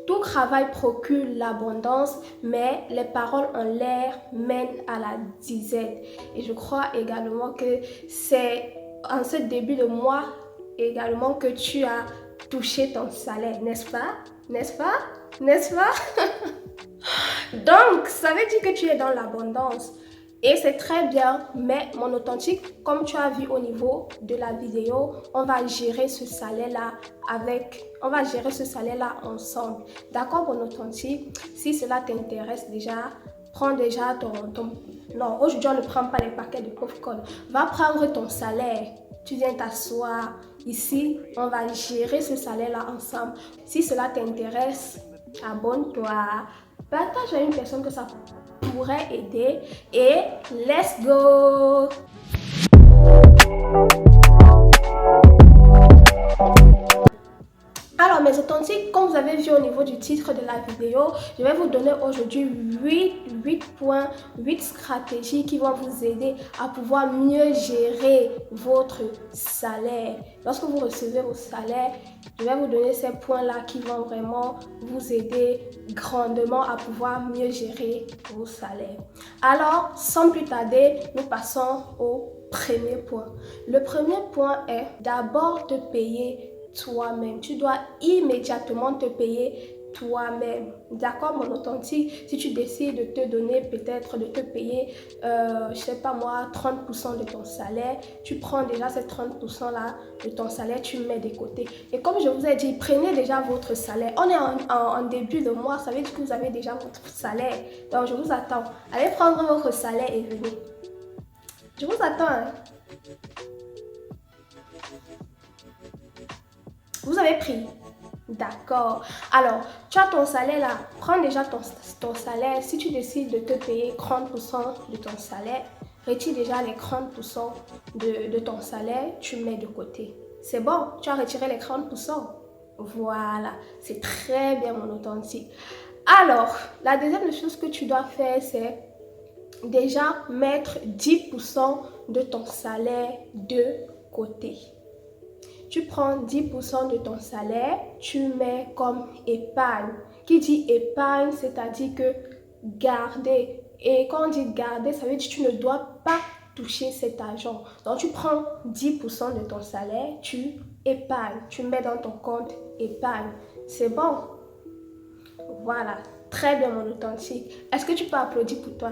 Tout travail procure l'abondance, mais les paroles en l'air mènent à la disette. Et je crois également que c'est en ce début de mois également que tu as touché ton salaire, n'est-ce pas? N'est-ce pas? N'est-ce pas? Donc, ça veut dire que tu es dans l'abondance. Et c'est très bien, mais mon authentique, comme tu as vu au niveau de la vidéo, on va gérer ce salaire-là ensemble. D'accord, mon authentique? Si cela t'intéresse déjà, prends déjà Non, aujourd'hui, on ne prend pas les paquets de popcorn. Va prendre ton salaire. Tu viens t'asseoir. Ici, on va gérer ce salaire-là ensemble. Si cela t'intéresse, abonne-toi. Partage à une personne que ça pourrait aider et let's go! Alors mes authentiques, comme vous avez vu au niveau du titre de la vidéo, je vais vous donner aujourd'hui 8 stratégies qui vont vous aider à pouvoir mieux gérer votre salaire. Lorsque vous recevez vos salaires, je vais vous donner ces points-là qui vont vraiment vous aider grandement à pouvoir mieux gérer vos salaires. Alors, sans plus tarder, nous passons au premier point. Le premier point est d'abord te payer toi-même. Tu dois immédiatement te payer toi-même. D'accord, mon authentique? Si tu décides de te donner, peut-être de te payer, je sais pas moi, 30% de ton salaire, tu prends déjà ces 30% là de ton salaire, tu mets de côté. Et comme je vous ai dit, prenez déjà votre salaire. On est en début de mois, ça veut dire que vous avez déjà votre salaire. Donc, je vous attends. Allez prendre votre salaire et venez. Je vous attends. Hein? Vous avez pris? D'accord. Alors, tu as ton salaire là. Prends déjà ton salaire. Si tu décides de te payer 30% de ton salaire, retire déjà les 30% de ton salaire. Tu mets de côté. C'est bon, tu as retiré les 30%. Voilà, c'est très bien mon authentique. Alors, la deuxième chose que tu dois faire, c'est déjà mettre 10% de ton salaire de côté. Tu prends 10% de ton salaire, tu mets comme épargne. Qui dit épargne, c'est-à-dire que garder. Et quand on dit garder, ça veut dire que tu ne dois pas toucher cet argent. Donc, tu prends 10% de ton salaire, tu épargnes. Tu mets dans ton compte épargne. C'est bon? Voilà. Très bien, mon authentique. Est-ce que tu peux applaudir pour toi?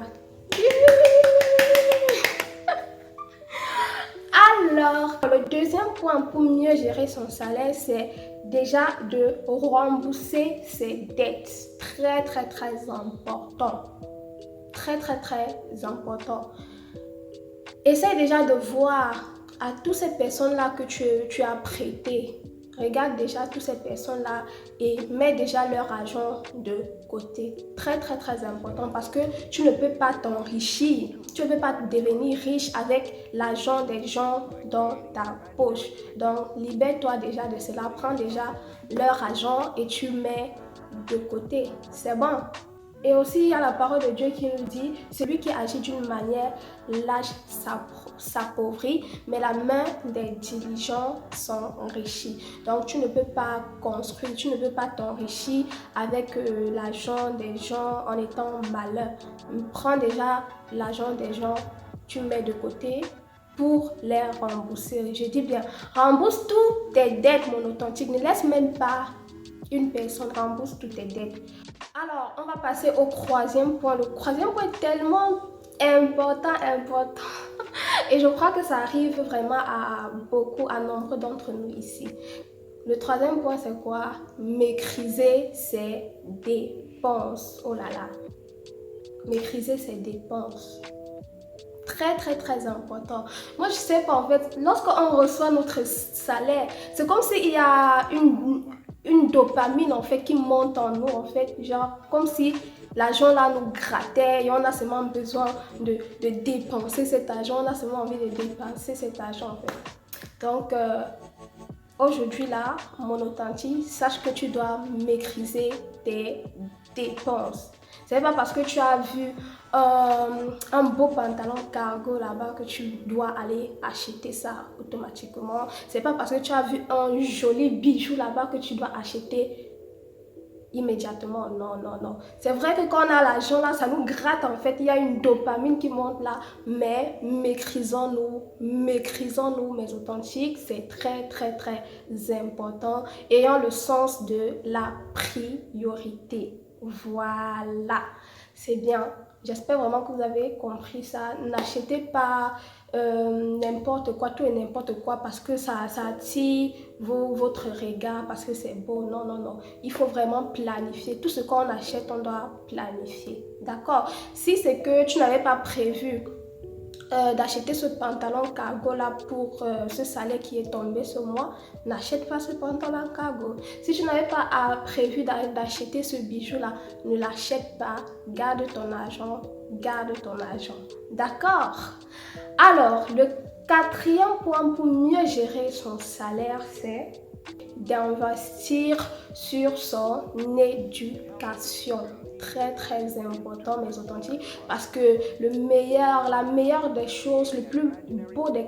Alors, le deuxième point pour mieux gérer son salaire, c'est déjà de rembourser ses dettes. Très, très, très important. Très, très, très important. Essaye déjà de voir à toutes ces personnes-là que tu as prêté. Regarde déjà toutes ces personnes-là et mets déjà leur argent de côté. Très, très, très important parce que tu ne peux pas t'enrichir. Tu ne peux pas devenir riche avec l'argent des gens dans ta poche. Donc, libère-toi déjà de cela. Prends déjà leur argent et tu mets de côté. C'est bon. Et aussi, il y a la parole de Dieu qui nous dit, celui qui agit d'une manière lâche s'appauvrit, mais la main des diligents s'enrichit. Donc, tu ne peux pas construire, tu ne peux pas t'enrichir avec l'argent des gens en étant malin. Prends déjà l'argent des gens, tu mets de côté pour les rembourser. Je dis bien, rembourse toutes tes dettes, mon authentique. Ne laisse même pas une personne, rembourse toutes tes dettes. Alors, on va passer au troisième point. Le troisième point est tellement important. Et je crois que ça arrive vraiment à nombre d'entre nous ici. Le troisième point, c'est quoi? Maîtriser ses dépenses. Oh là là. Maîtriser ses dépenses. Très, très, très important. Moi, je sais pas, en fait, lorsqu'on reçoit notre salaire, c'est comme s'il y a une dopamine en fait qui monte en nous en fait, genre comme si l'argent là nous grattait et on a seulement besoin de dépenser cet argent, on a seulement envie de dépenser cet argent en fait. Donc aujourd'hui là, mon authentique, sache que tu dois maîtriser tes dépenses. C'est pas parce que tu as vu un beau pantalon cargo là-bas que tu dois aller acheter ça automatiquement. C'est pas parce que tu as vu un joli bijou là-bas que tu dois acheter immédiatement. Non, non, non. C'est vrai que quand on a l'argent là, ça nous gratte en fait. Il y a une dopamine qui monte là. Mais maîtrisons-nous, mes authentiques. C'est très, très, très important. Ayant le sens de la priorité. Voilà. C'est bien. J'espère vraiment que vous avez compris ça. N'achetez pas n'importe quoi, tout et n'importe quoi parce que ça attire votre regard, parce que c'est beau. Non, non, non. Il faut vraiment planifier. Tout ce qu'on achète, on doit planifier. D'accord? Si c'est que tu n'avais pas prévu d'acheter ce pantalon cargo là pour ce salaire qui est tombé ce mois, n'achète pas ce pantalon cargo. Si tu n'avais pas prévu d'acheter ce bijou là, ne l'achète pas. Garde ton argent, garde ton argent. D'accord? Alors, le quatrième point pour mieux gérer son salaire, c'est d'investir sur son éducation. Très, très important, mes authentiques, parce que la meilleure des choses, le plus beau des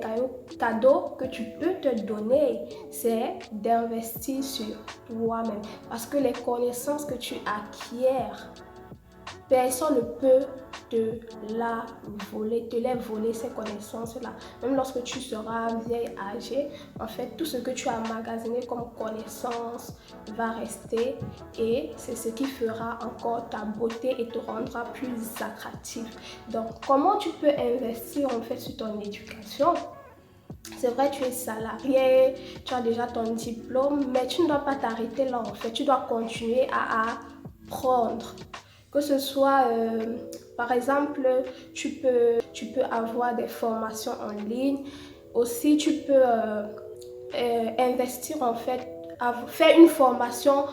cadeaux que tu peux te donner, c'est d'investir sur toi-même. Parce que les connaissances que tu acquiers, personne ne peut te les voler ces connaissances-là. Même lorsque tu seras vieille, âgée, en fait, tout ce que tu as emmagasiné comme connaissance va rester et c'est ce qui fera encore ta beauté et te rendra plus attractif. Donc, comment tu peux investir en fait sur ton éducation? C'est vrai, tu es salarié, tu as déjà ton diplôme, mais tu ne dois pas t'arrêter là en fait. Tu dois continuer à apprendre. Que ce soit, par exemple, tu peux avoir des formations en ligne. Aussi, tu peux investir en fait, faire une formation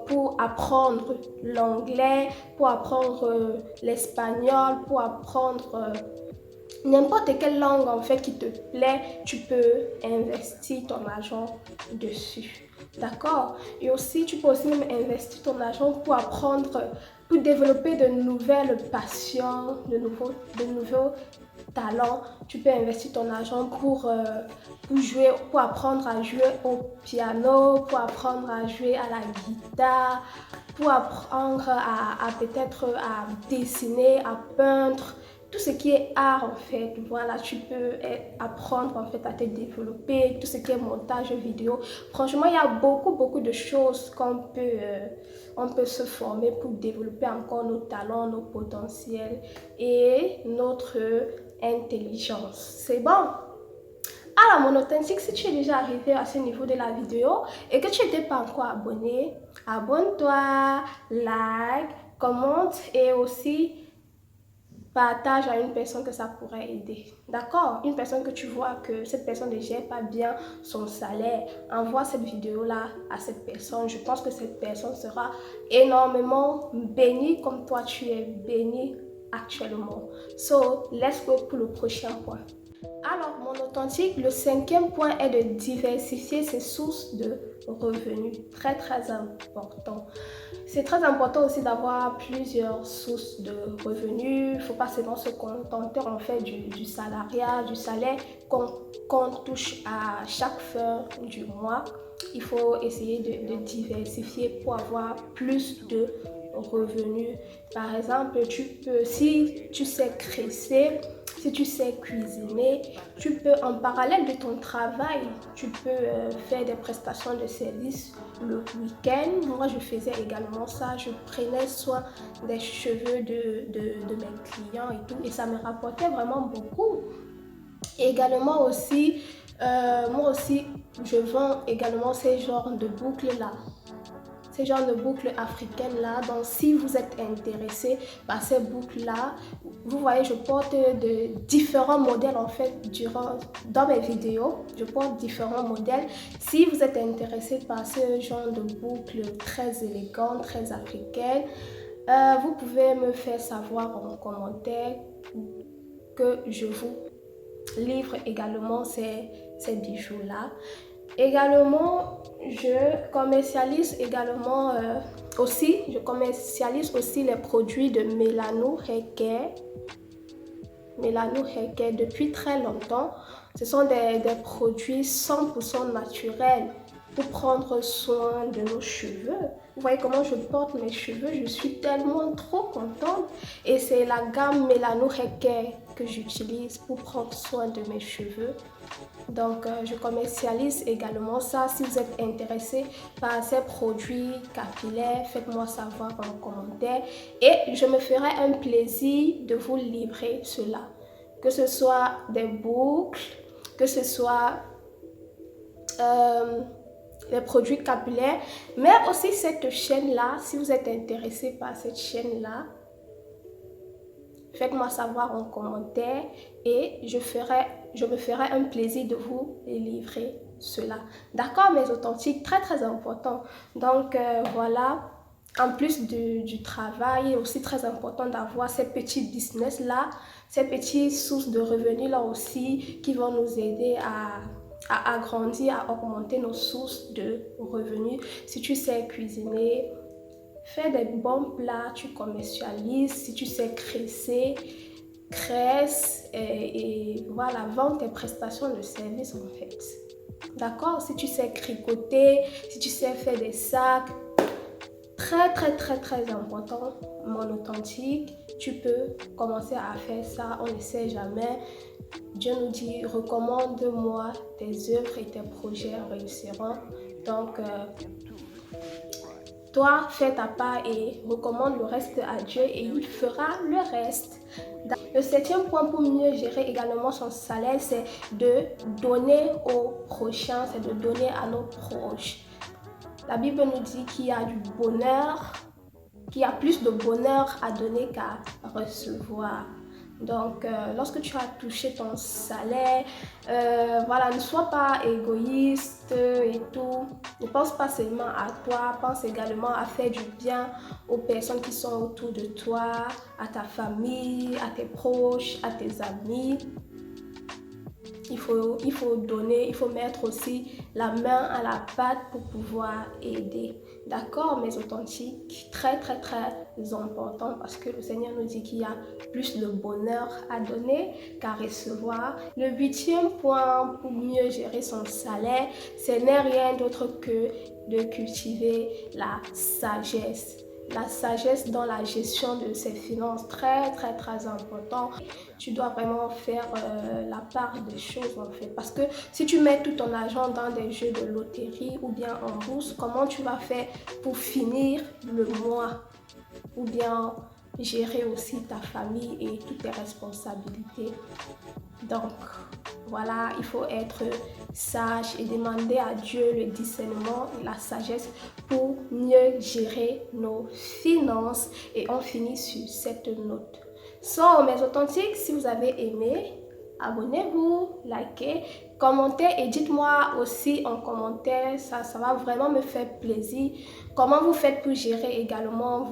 pour apprendre l'anglais, pour apprendre l'espagnol, pour apprendre n'importe quelle langue en fait qui te plaît. Tu peux investir ton argent dessus. D'accord? Et aussi, tu peux aussi même investir ton argent pour apprendre, pour développer de nouvelles passions, de nouveaux talents. Tu peux investir ton argent pour jouer, pour apprendre à jouer au piano, pour apprendre à jouer à la guitare, pour apprendre à peut-être à dessiner, à peindre. Tout ce qui est art en fait, voilà, tu peux apprendre en fait à te développer, tout ce qui est montage vidéo. Franchement, il y a beaucoup de choses on peut se former pour développer encore nos talents, nos potentiels et notre intelligence. C'est bon? Alors mon authentique, si tu es déjà arrivé à ce niveau de la vidéo et que tu n'étais pas encore abonné, abonne-toi, like, commente et aussi partage à une personne que ça pourrait aider. D'accord? Une personne que tu vois que cette personne ne gère pas bien son salaire. Envoie cette vidéo-là à cette personne. Je pense que cette personne sera énormément bénie comme toi tu es bénie actuellement. So, let's go pour le prochain point. Alors, mon authentique, le cinquième point est de diversifier ses sources de revenus. Très, très important. C'est très important aussi d'avoir plusieurs sources de revenus. Il ne faut pas seulement se contenter en fait du salariat, du salaire qu'on touche à chaque fin du mois. Il faut essayer de diversifier pour avoir plus de revenus. Par exemple, si tu sais créer, si tu sais cuisiner, tu peux en parallèle de ton travail, tu peux faire des prestations de services le week-end. Moi, je faisais également ça. Je prenais soin des cheveux de mes clients et tout. Et ça me rapportait vraiment beaucoup. Et également aussi, moi aussi, je vends également ces genres de boucles-là. Ces genres de boucles africaines là. Donc si vous êtes intéressé par ces boucles là, vous voyez, je porte de différents modèles en fait dans mes vidéos. Je porte différents modèles. Si vous êtes intéressé par ce genre de boucles très élégantes, très africaines, vous pouvez me faire savoir en commentaire que je vous livre également ces bijoux là. Également, je commercialise aussi les produits de Melano Hair Care. Melano Hair Care depuis très longtemps. Ce sont des produits 100% naturels. pour prendre soin de nos cheveux. Vous voyez comment je porte mes cheveux, je suis tellement trop contente. Et c'est la gamme Melano Hair Care que j'utilise pour prendre soin de mes cheveux. Donc, je commercialise également ça. Si vous êtes intéressé par ces produits capillaires, faites-moi savoir en commentaire. Et je me ferai un plaisir de vous livrer cela. Que ce soit des boucles, que ce soit les produits capillaires, mais aussi cette chaîne-là. Si vous êtes intéressé par cette chaîne-là, faites-moi savoir en commentaire et je me ferai un plaisir de vous livrer cela. D'accord, mes authentiques, très très important. Donc voilà, en plus du travail, il est aussi très important d'avoir ces petits business-là, ces petites sources de revenus là aussi qui vont nous aider à agrandir, à augmenter nos sources de revenus. Si tu sais cuisiner, fais des bons plats, tu commercialises. Si tu sais cresse et voilà, vends tes prestations de service en fait. D'accord? Si tu sais tricoter, si tu sais faire des sacs, très très très très important, mon authentique, tu peux commencer à faire ça, on ne sait jamais. Dieu nous dit, recommande-moi tes œuvres et tes projets réussiront. Donc, toi, fais ta part et recommande le reste à Dieu et il fera le reste. Le 7e point pour mieux gérer également son salaire, c'est de donner aux prochains, c'est de donner à nos proches. La Bible nous dit qu'il y a du bonheur, qu'il y a plus de bonheur à donner qu'à recevoir. Donc, lorsque tu as touché ton salaire, voilà, ne sois pas égoïste et tout. Ne pense pas seulement à toi, pense également à faire du bien aux personnes qui sont autour de toi, à ta famille, à tes proches, à tes amis. Il faut donner, il faut mettre aussi la main à la pâte pour pouvoir aider. D'accord, mes authentiques, très très très important parce que le Seigneur nous dit qu'il y a plus de bonheur à donner qu'à recevoir. Le 8e point pour mieux gérer son salaire, ce n'est rien d'autre que de cultiver la sagesse. La sagesse dans la gestion de ses finances, très très très important. Tu dois vraiment faire la part des choses en fait. Parce que si tu mets tout ton argent dans des jeux de loterie ou bien en bourse, comment tu vas faire pour finir le mois? Ou bien gérer aussi ta famille et toutes tes responsabilités. Donc, voilà, il faut être sage et demander à Dieu le discernement et la sagesse pour mieux gérer nos finances. Et on finit sur cette note. So, mes authentiques, si vous avez aimé, abonnez-vous, likez, commentez et dites-moi aussi en commentaire, ça va vraiment me faire plaisir. Comment vous faites pour gérer également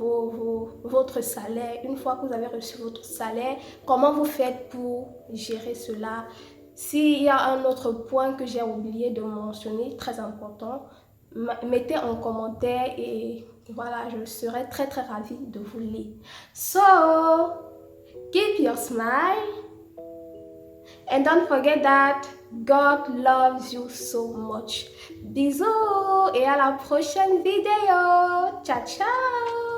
votre salaire? Une fois que vous avez reçu votre salaire, comment vous faites pour gérer cela? S'il y a un autre point que j'ai oublié de mentionner, très important, mettez en commentaire et voilà, je serai très très ravie de vous lire. So, keep your smile and don't forget that God loves you so much. Bisous et à la prochaine vidéo. Ciao, ciao.